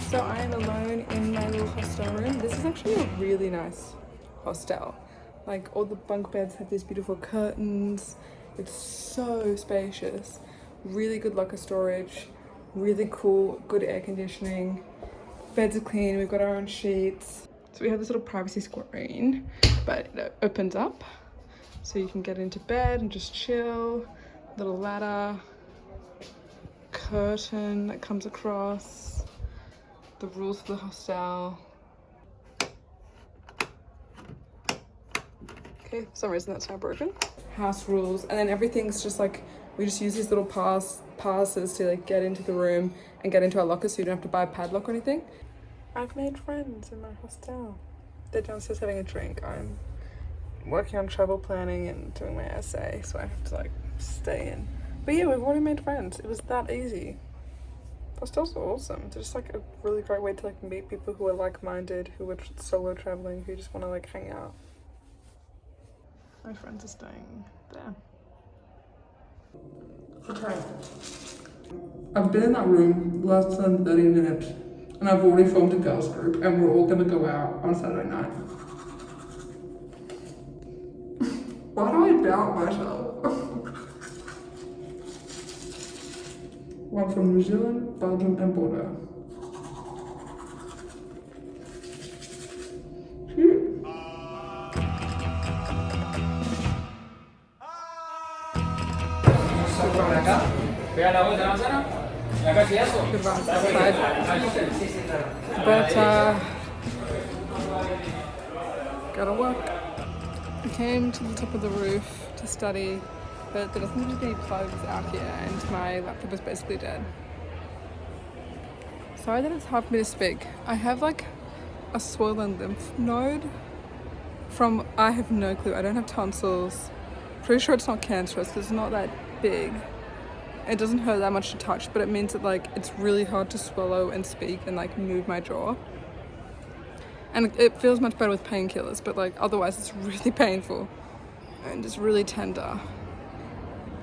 So I am alone in my little hostel room. This is actually a really nice hostel. Like all the bunk beds have these beautiful curtains. It's so spacious. Really good locker storage. Really cool, good air conditioning. Beds are clean, we've got our own sheets. So we have this little privacy screen, but it opens up. So you can get into bed and just chill. Little ladder. Curtain that comes across. The rules for the hostel. Okay, for some reason that's now broken. House rules, and then everything's just like, we just use these little passes to like get into the room and get into our locker, so you don't have to buy a padlock or anything. I've made friends in my hostel. They're downstairs having a drink. I'm working on travel planning and doing my essay, so I have to like stay in. But yeah, we've already made friends. It was that easy. Hostels are awesome. It's just like a really great way to like meet people who are like-minded, who are solo traveling, who just want to like hang out. My friends are staying there. Okay. I've been in that room less than 30 minutes and I've already formed a girls group and we're all gonna go out on Saturday night. Why do I doubt myself? One from New Zealand, Belgium and Bordeaux. Cute. Good vibes outside. But gotta work. I came to the top of the roof to study, but there doesn't seem to be any plugs out here and my laptop is basically dead. Sorry that it's hard for me to speak. I have like a swollen lymph node from, I have no clue, I don't have tonsils. Pretty sure it's not cancerous because it's not that big. It doesn't hurt that much to touch, but it means that like it's really hard to swallow and speak and like move my jaw. And it feels much better with painkillers, but like otherwise it's really painful and it's really tender.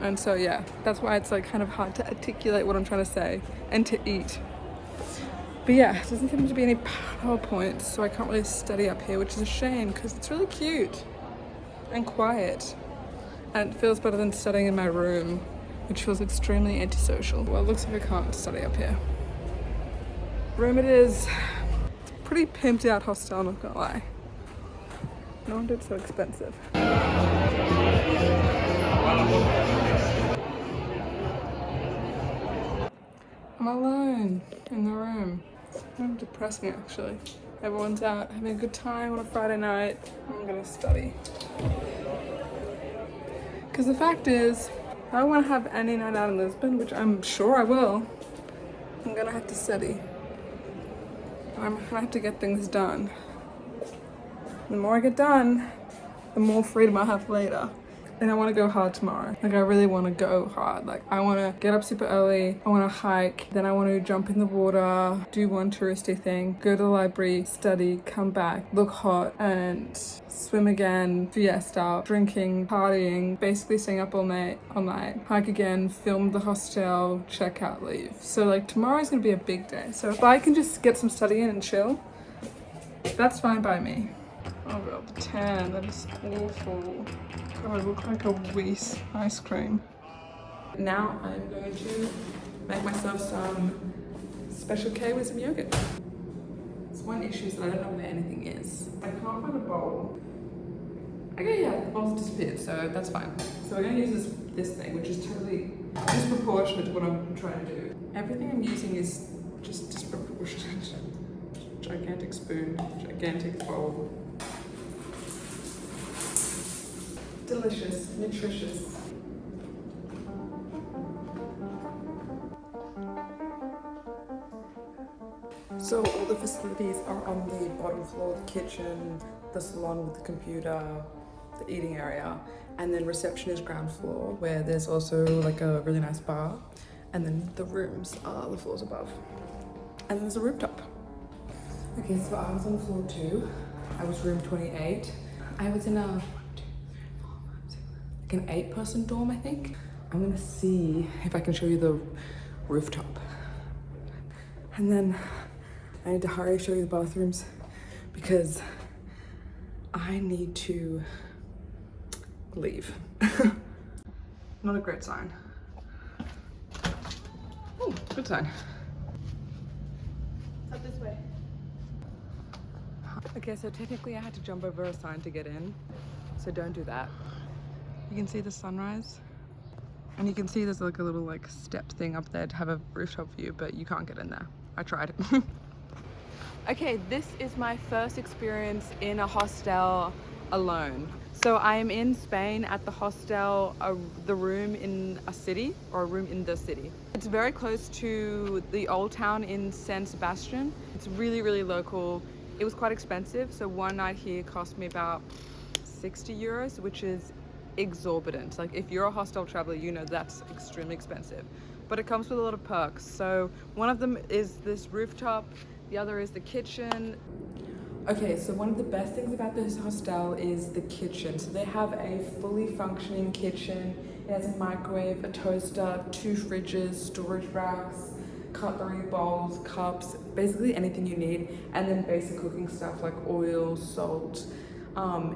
And so yeah, that's why it's like kind of hard to articulate what I'm trying to say and to eat. But yeah, there doesn't seem to be any PowerPoints, so I can't really study up here, which is a shame because it's really cute and quiet. And it feels better than studying in my room, which feels extremely antisocial. Well, it looks like I can't study up here. Room it is. Pretty pimped out hostel, I'm not gonna lie. No wonder it's so expensive. I'm alone in the room. Kind of depressing actually. Everyone's out having a good time on a Friday night. I'm gonna study. Because the fact is, if I want to have any night out in Lisbon, which I'm sure I will, I'm gonna have to study. I'm gonna have to get things done. The more I get done, the more freedom I have later. And I want to go hard tomorrow. Like I really want to go hard. Like I want to get up super early. I want to hike. Then I want to jump in the water, do one touristy thing, go to the library, study, come back, look hot and swim again, fiesta, drinking, partying, basically staying up all night, hike again, film the hostel, check out, leave. So like tomorrow's going to be a big day. So if I can just get some study in and chill, that's fine by me. Oh god, the tan, that is awful. God, I look like a Weiss ice cream. Now I'm going to make myself some Special K with some yogurt. There's one issue is that I don't know where anything is. I can't find a bowl. Okay, yeah, the bowl's disappeared, so that's fine. So we're gonna use this thing, which is totally disproportionate to what I'm trying to do. Everything I'm using is just disproportionate. Gigantic spoon, gigantic bowl. Delicious, nutritious. So all the facilities are on the bottom floor, the kitchen, the salon with the computer, the eating area, and then reception is ground floor, where there's also like a really nice bar, and then the rooms are the floors above. And there's a rooftop. Okay, so I was on floor 2. I was room 28. I was in an 8-person dorm, I think. I'm gonna see if I can show you the rooftop. And then I need to hurry show you the bathrooms because I need to leave. Not a great sign. Oh, good sign. Up this way. Okay, so technically I had to jump over a sign to get in, so don't do that. You can see the sunrise, and you can see there's like a little like step thing up there to have a rooftop view, but you can't get in there. I tried. Okay, this is my first experience in a hostel alone. So I am in Spain at the hostel, the room in a city, or a room in the city. It's very close to the old town in San Sebastian. It's really, really local. It was quite expensive, so one night here cost me about 60 euros, which is exorbitant. Like if you're a hostel traveler, you know that's extremely expensive. But it comes with a lot of perks. So one of them is this rooftop, the other is the kitchen. Okay, so one of the best things about this hostel is the kitchen. So they have a fully functioning kitchen. It has a microwave, a toaster, 2 fridges, storage racks, cutlery, bowls, cups, basically anything you need, and then basic cooking stuff like oil, salt.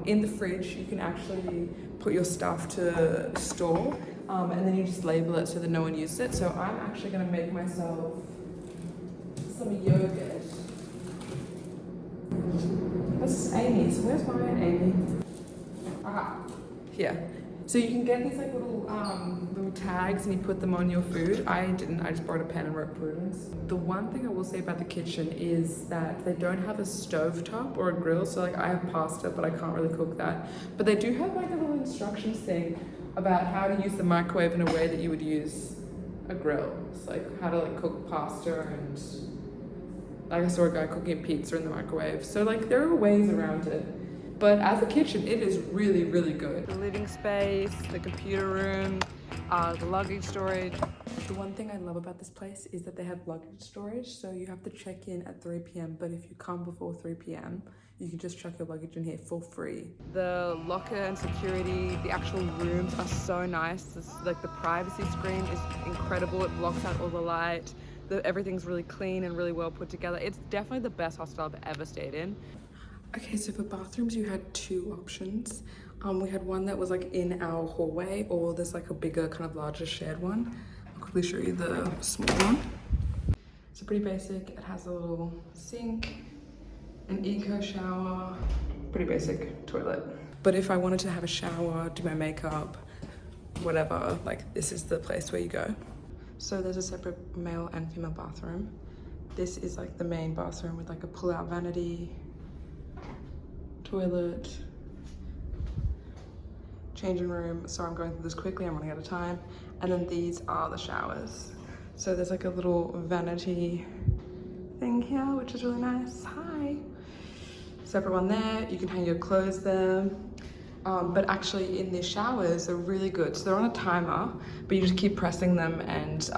In the fridge, you can actually put your stuff to store, and then you just label it so that no one uses it. So I'm actually gonna make myself some yogurt. This is Amy's. Where's mine, Amy? Aha, here. So you can get these like little tags and you put them on your food. I didn't, I just brought a pen and wrote prudence. The one thing I will say about the kitchen is that they don't have a stove top or a grill. So like I have pasta, but I can't really cook that. But they do have like a little instructions thing about how to use the microwave in a way that you would use a grill. It's like how to like cook pasta, and like I saw a guy cooking pizza in the microwave. So like there are ways around it. But as a kitchen, it is really, really good. The living space, the computer room, the luggage storage. The one thing I love about this place is that they have luggage storage. So you have to check in at 3 p.m. But if you come before 3 p.m., you can just chuck your luggage in here for free. The locker and security, the actual rooms are so nice. Like the privacy screen is incredible. It blocks out all the light. Everything's really clean and really well put together. It's definitely the best hostel I've ever stayed in. Okay, so for bathrooms, you had 2 options. We had one that was like in our hallway, or there's like a bigger, kind of larger shared one. I'll quickly show you the small one. So pretty basic. It has a little sink, an eco shower, pretty basic toilet. But if I wanted to have a shower, do my makeup, whatever, like this is the place where you go. So there's a separate male and female bathroom. This is like the main bathroom with like a pull-out vanity, toilet, changing room. Sorry, I'm going through this quickly, I'm running out of time. And then these are the showers. So there's like a little vanity thing here, which is really nice. Hi. Separate one there, you can hang your clothes there. But actually in the showers, they're really good. So they're on a timer, but you just keep pressing them and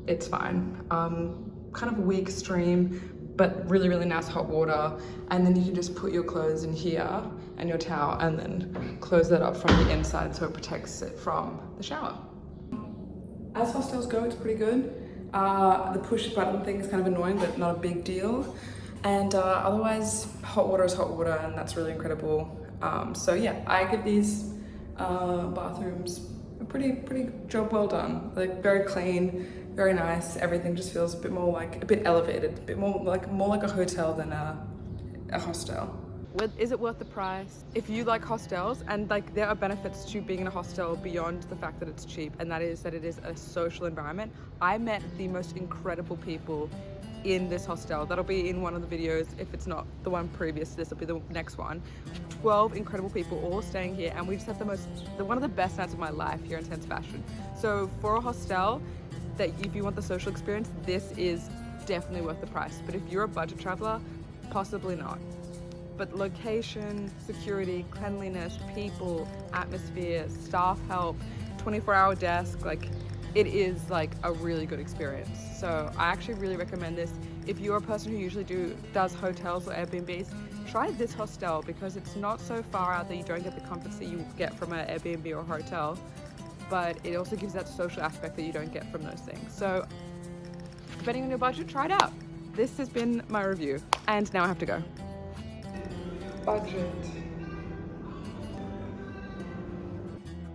it's fine. Kind of weak stream, but really, really nice hot water. And then you can just put your clothes in here and your towel and then close that up from the inside so it protects it from the shower. As hostels go, it's pretty good. The push button thing is kind of annoying, but not a big deal. And otherwise, hot water is hot water, and that's really incredible. So yeah, I give these bathrooms a pretty job well done. Like very clean, very nice. Everything just feels a bit more like, a bit elevated, a bit more like a hotel than a hostel. Is it worth the price? If you like hostels, and like there are benefits to being in a hostel beyond the fact that it's cheap, and that is that it is a social environment. I met the most incredible people in this hostel. That'll be in one of the videos. If it's not the one previous to this, it'll be the next one. 12 incredible people all staying here, and we just had one of the best nights of my life here in San Sebastian. So for a hostel, that if you want the social experience, this is definitely worth the price. But if you're a budget traveler, possibly not. But location, security, cleanliness, people, atmosphere, staff help, 24-hour desk, like it is like a really good experience. So I actually really recommend this. If you're a person who usually does hotels or Airbnbs, try this hostel because it's not so far out that you don't get the comforts that you get from an Airbnb or a hotel, but it also gives that social aspect that you don't get from those things. So depending on your budget, try it out. this has been my review, and now I have to go. Budget.